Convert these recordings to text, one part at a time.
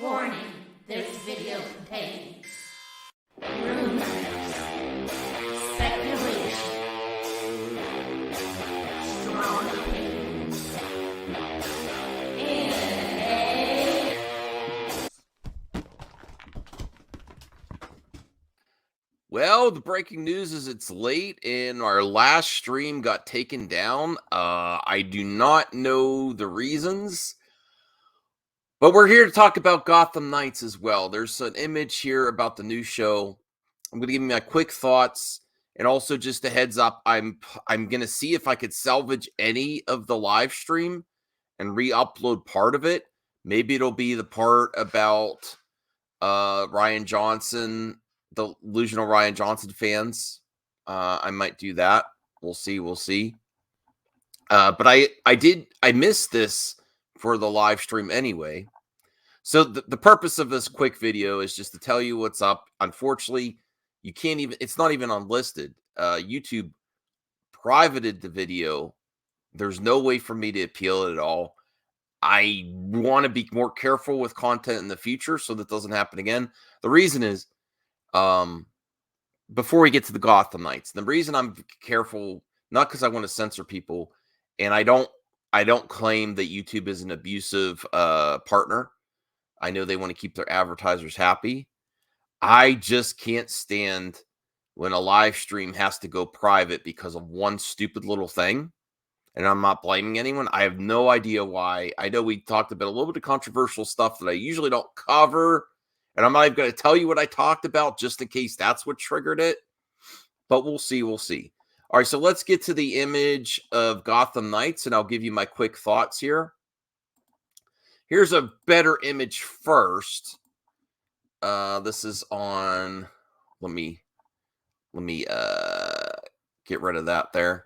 Warning, this video contains rumors, speculation, strong opinions, and Well, the breaking news is it's late and our last stream got taken down. I do not know the reasons, but we're here to talk about Gotham Knights as well. There's an image here about the new show. I'm going to give you my quick thoughts and also just a heads up. I'm going to see if I could salvage any of the live stream and re-upload part of it. Maybe it'll be the part about Ryan Johnson, the delusional Ryan Johnson fans. I might do that. We'll see. But I missed this for the live stream anyway. So the purpose of this quick video is just to tell you what's up. Unfortunately, you can't even, it's not even unlisted. YouTube privated the video. There's no way for me to appeal it at all. I want to be more careful with content in the future so that doesn't happen again. The reason is, before we get to the Gotham Knights, the reason I'm careful, not because I want to censor people, and I don't claim that YouTube is an abusive partner. I know they want to keep their advertisers happy. I just can't stand when a live stream has to go private because of one stupid little thing. And I'm not blaming anyone. I have no idea why. I know we talked about a little bit of controversial stuff that I usually don't cover. And I'm not even going to tell you what I talked about just in case that's what triggered it. But we'll see. All right, so let's get to the image of Gotham Knights, and I'll give you my quick thoughts here. Here's a better image first. This is on, let me get rid of that there.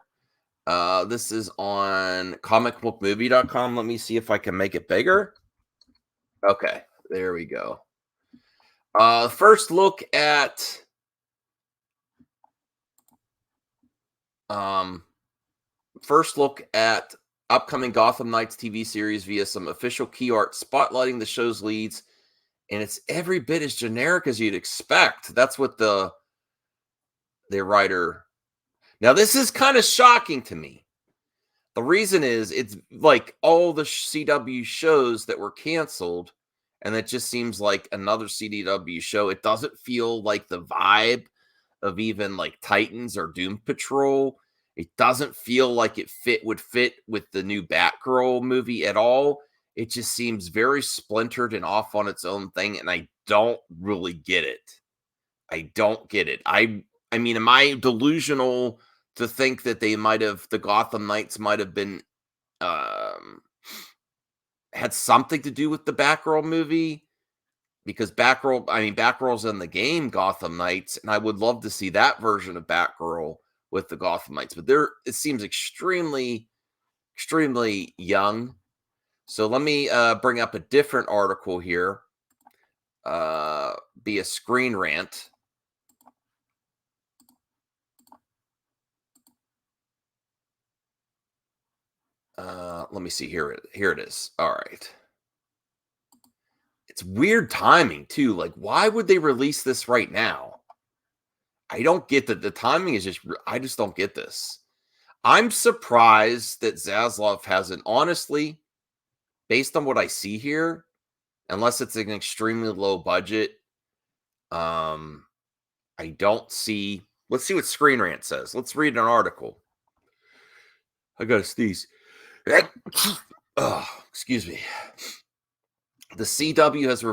This is on comicbookmovie.com. Let me see if I can make it bigger. Okay, there we go. First look at upcoming Gotham Knights TV series via some official key art spotlighting the show's leads, and it's every bit as generic as you'd expect. That's what the writer. Now, this is kind of shocking to me. The reason is it's like all the CW shows that were canceled, and it just seems like another CW show. It doesn't feel like the vibe of even like Titans or Doom Patrol. It doesn't feel like it would fit with the new Batgirl movie at all. It just seems very splintered and off on its own thing, and I don't really get it. I mean, am I delusional to think that the Gotham Knights might have been had something to do with the Batgirl movie? Because Batgirl's in the game Gotham Knights, and I would love to see that version of Batgirl with the Gotham Knights. But it seems extremely, extremely young. So let me bring up a different article here. Be a Screen Rant. Let me see here. Here it is. All right. It's weird timing too. Like, why would they release this right now? I don't get that. The timing is I just don't get this. I'm surprised that Zaslav hasn't, honestly, based on what I see here, unless it's an extremely low budget. I don't see. Let's see what Screen Rant says. Let's read an article. I gotta sneeze. Oh, excuse me. The CW has,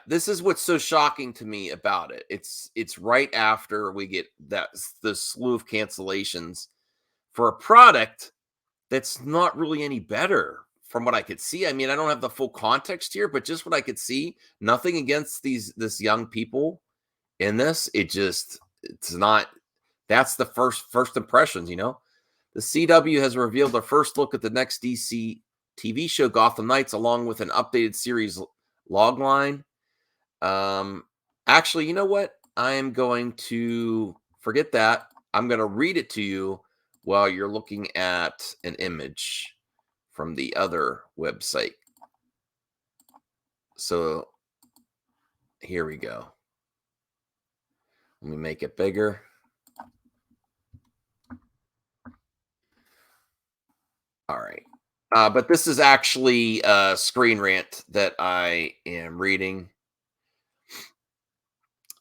this is what's so shocking to me about it. It's right after we get the slew of cancellations for a product that's not really any better from what I could see. I mean, I don't have the full context here, but just what I could see, nothing against this young people in this. It's not, that's the first impressions, you know. The CW has revealed their first look at the next DC TV show, Gotham Knights, along with an updated series logline. Actually, you know what? I am going to forget that. I'm going to read it to you while you're looking at an image from the other website. So Here we go. Let me make it bigger. All right. But this is actually a Screen Rant that I am reading.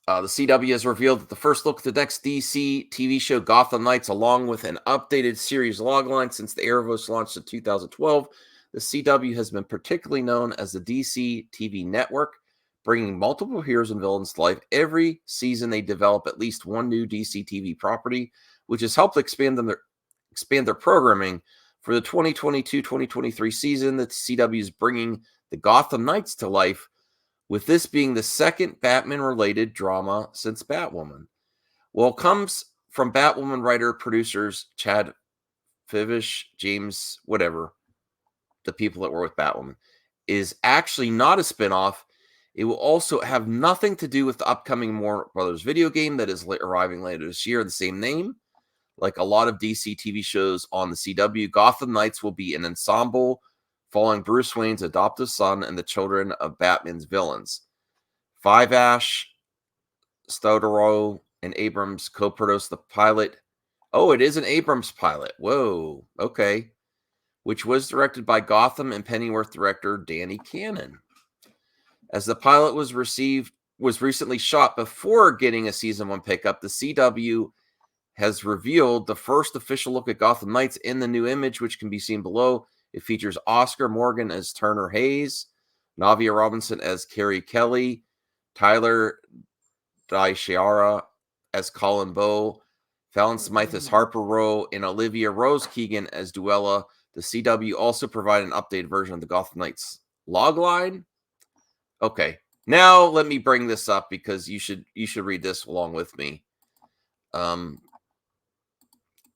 The CW has revealed that the first look at the next DC TV show, Gotham Knights, along with an updated series logline since the Arrowverse launched in 2012. The CW has been particularly known as the DC TV network, bringing multiple heroes and villains to life. Every season, they develop at least one new DC TV property, which has helped expand their programming. For the 2022-2023 season, the CW is bringing the Gotham Knights to life, with this being the second Batman-related drama since Batwoman. Well, it comes from Batwoman writer-producers Chad Fivish, James, whatever, the people that were with Batwoman, is actually not a spinoff. It will also have nothing to do with the upcoming Warner Brothers video game that is arriving later this year, the same name. Like a lot of DC TV shows on the CW, Gotham Knights will be an ensemble following Bruce Wayne's adoptive son and the children of Batman's villains. Five Ash, Stodaro, and Abrams co-produced the pilot. Oh, it is an Abrams pilot. Whoa, okay. Which was directed by Gotham and Pennyworth director Danny Cannon. As the pilot was recently shot before getting a season 1 pickup, the CW has revealed the first official look at Gotham Knights in the new image, which can be seen below. It features Oscar Morgan as Turner Hayes, Navia Robinson as Carrie Kelly, Tyler Daishiara as Colin Bowe, Fallon Smythe as Harper Rowe, and Olivia Rose Keegan as Duella. The CW also provided an updated version of the Gotham Knights logline. Okay, now let me bring this up because you should read this along with me.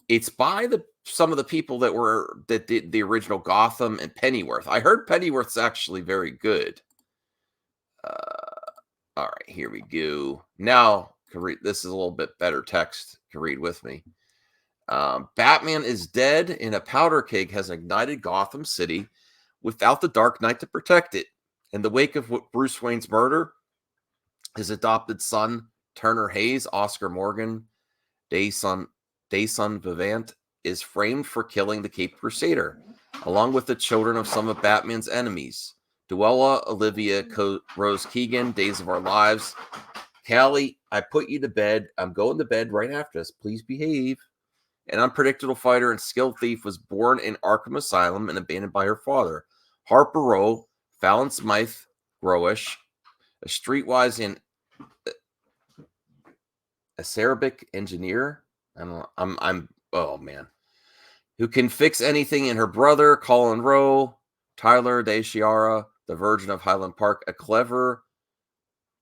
It's by some of the people that did the original Gotham and Pennyworth. I heard Pennyworth's actually very good. All right, here we go. Now, this is a little bit better text to read with me. Batman is dead, and a powder keg has ignited Gotham City without the Dark Knight to protect it. In the wake of Bruce Wayne's murder, his adopted son, Turner Hayes, Oscar Morgan, Dayson Vivant, is framed for killing the Caped Crusader, along with the children of some of Batman's enemies. Duella, Olivia Rose Keegan, Days of Our Lives. Callie, I put you to bed. I'm going to bed right after this. Please behave. An unpredictable fighter and skilled thief, was born in Arkham Asylum and abandoned by her father. Harper Rowe, Fallon Smythe Growish, a streetwise and acerbic engineer. Oh man, who can fix anything, and her brother, Colin Rowe, Tyler Daishiara, the Virgin of Highland Park, a clever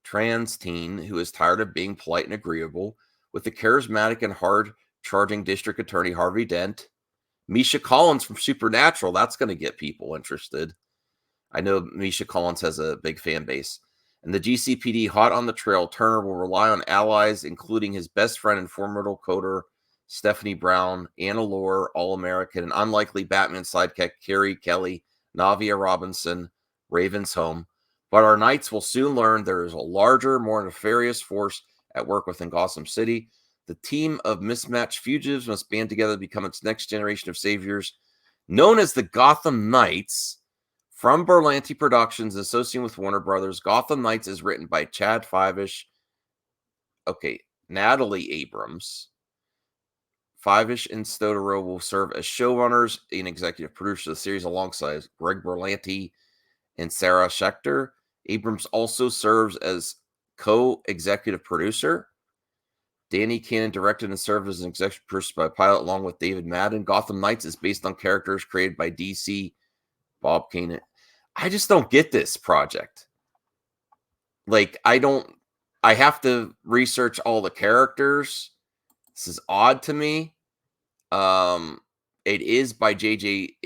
trans teen who is tired of being polite and agreeable, with the charismatic and hard-charging District Attorney Harvey Dent. Misha Collins from Supernatural, that's going to get people interested. I know Misha Collins has a big fan base. And the GCPD hot on the trail, Turner will rely on allies, including his best friend and formidable coder, Stephanie Brown, Anna Lore, All-American, and unlikely Batman sidekick, Carrie Kelly, Navia Robinson, Raven's home. But our knights will soon learn there is a larger, more nefarious force at work within Gotham City. The team of mismatched fugitives must band together to become its next generation of saviors. Known as the Gotham Knights, from Berlanti Productions, associating with Warner Brothers, Gotham Knights is written by Chad Fivish, Natalie Abrams. Fivish and Stodaro will serve as showrunners and executive producers of the series alongside Greg Berlanti and Sarah Schechter. Abrams also serves as co-executive producer. Danny Cannon directed and served as an executive producer by pilot along with David Madden. Gotham Knights is based on characters created by DC, Bob Kane. I just don't get this project. Like, I have to research all the characters. This is odd to me. It is by J.J.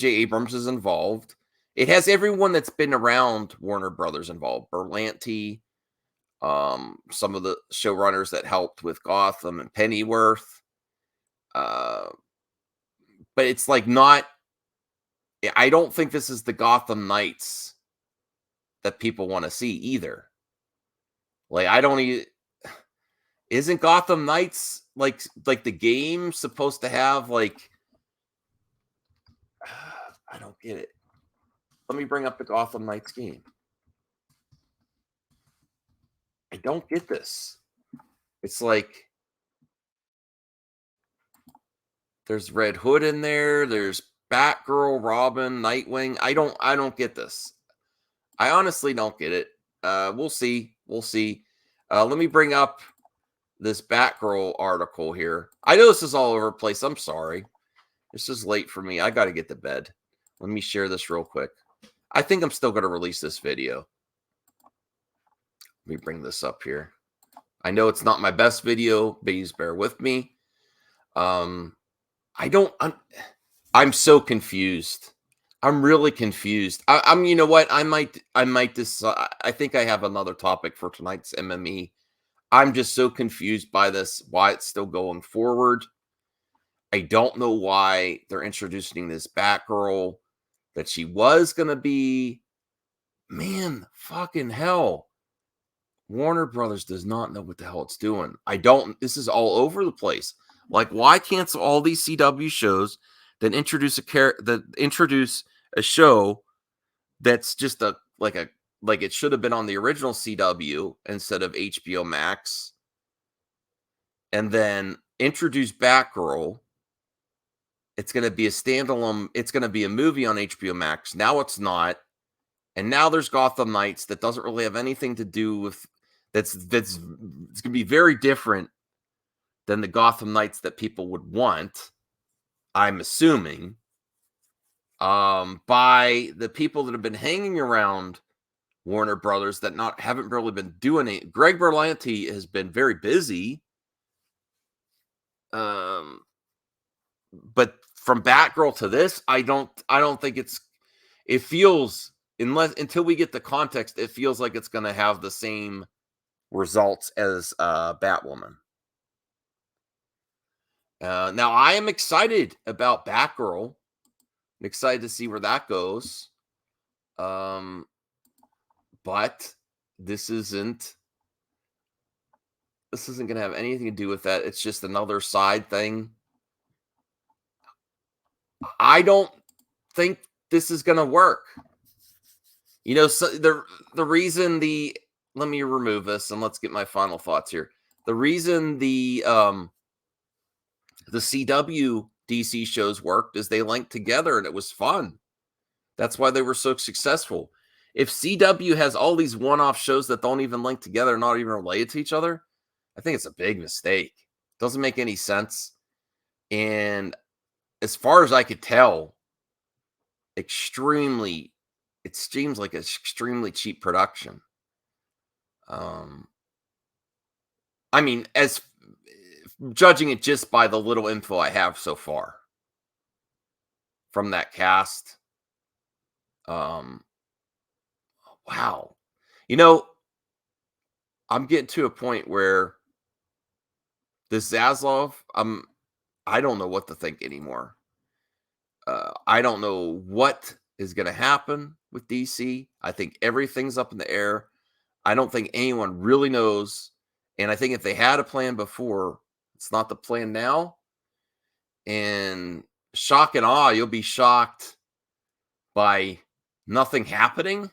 Abrams is involved. It has everyone that's been around Warner Brothers involved. Berlanti, some of the showrunners that helped with Gotham and Pennyworth. But it's like not. I don't think this is the Gotham Knights that people want to see either. Like, I don't even. Isn't Gotham Knights like the game supposed to have like? I don't get it. Let me bring up the Gotham Knights game. I don't get this. It's like there's Red Hood in there. There's Batgirl, Robin, Nightwing. I don't get this. I honestly don't get it. We'll see. We'll see. Let me bring up this Batgirl article here. I know this is all over the place. I'm sorry. This is late for me. I got to get to bed. Let me share this real quick. I think I'm still going to release this video. Let me bring this up here. I know it's not my best video. Please bear with me. I'm so confused. I'm really confused. I'm you know what? I might decide. I think I have another topic for tonight's MME. I'm just so confused by this, why it's still going forward. I don't know why they're introducing this Batgirl, that she was going to be. Man, fucking hell. Warner Brothers does not know what the hell it's doing. This is all over the place. Like, why cancel all these CW shows, then introduce a show that's just like it should have been on the original CW instead of HBO Max, and then introduce Batgirl. It's going to be a standalone. It's going to be a movie on HBO Max. Now it's not. And now there's Gotham Knights that doesn't really have anything to do with it's going to be very different than the Gotham Knights that people would want, I'm assuming, by the people that have been hanging around Warner Brothers that haven't really been doing it. Greg Berlanti has been very busy. But from Batgirl to this, I don't think it feels, until we get the context, it feels like it's going to have the same results as Batwoman. Now, I am excited about Batgirl. I'm excited to see where that goes. But this isn't going to have anything to do with that. It's just another side thing. I don't think this is going to work. You know, so the reason let me remove this and let's get my final thoughts here. The reason the CW DC shows worked is they linked together and it was fun. That's why they were so successful. If CW has all these one-off shows that don't even link together, not even related to each other, I think it's a big mistake. Doesn't make any sense. And as far as I could tell, it seems like an extremely cheap production. I mean, as judging it just by the little info I have so far from that cast. Wow. You know, I'm getting to a point where this Zaslav, I don't know what to think anymore. I don't know what is going to happen with DC. I think everything's up in the air. I don't think anyone really knows. And I think if they had a plan before, it's not the plan now. And shock and awe, you'll be shocked by nothing happening.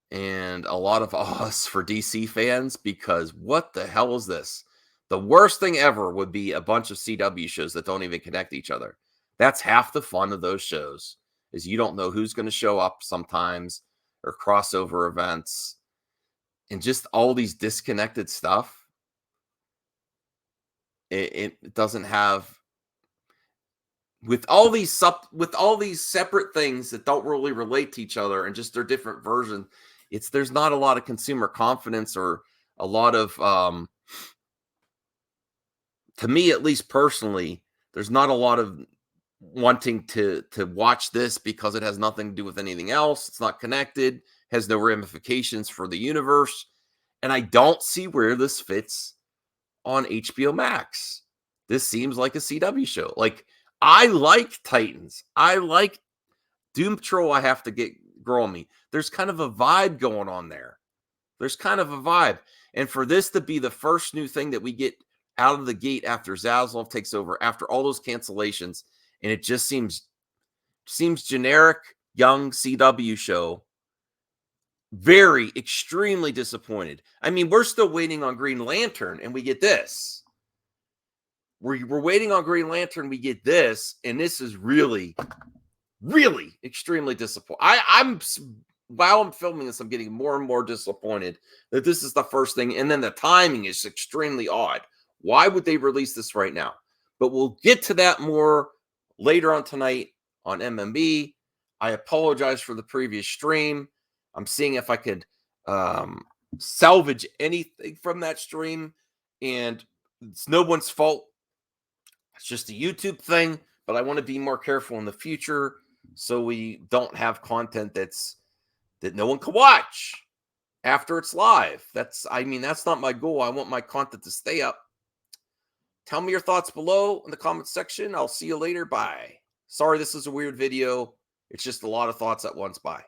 And a lot of us for DC fans, because what the hell is this? The worst thing ever would be a bunch of CW shows that don't even connect to each other. That's half the fun of those shows, is you don't know who's going to show up sometimes, or crossover events, and just all these disconnected stuff. It doesn't have, with all these separate things that don't really relate to each other and just their different versions. There's not a lot of consumer confidence, or a lot of, to me, at least personally, there's not a lot of wanting to watch this because it has nothing to do with anything else. It's not connected, has no ramifications for the universe. And I don't see where this fits on HBO Max. This seems like a CW show. Like, I like Titans. I like Doom Patrol. I have to get grow on me. There's kind of a vibe going on there. There's kind of a vibe. And for this to be the first new thing that we get out of the gate after Zaslav takes over, after all those cancellations, and it just seems generic, young CW show. Very, extremely disappointed. I mean, we're still waiting on Green Lantern, and we get this. We're waiting on Green Lantern, we get this, and this is really, really extremely disappointing. While I'm filming this, I'm getting more and more disappointed that this is the first thing, and then the timing is extremely odd. Why would they release this right now? But we'll get to that more later on tonight on MME. I apologize for the previous stream. I'm seeing if I could salvage anything from that stream, and it's no one's fault. It's just a YouTube thing, but I want to be more careful in the future so we don't have content that no one can watch after it's live. That's not my goal. I want my content to stay up. Tell me your thoughts below in the comments section. I'll see you later. Bye. Sorry, this is a weird video. It's just a lot of thoughts at once. Bye.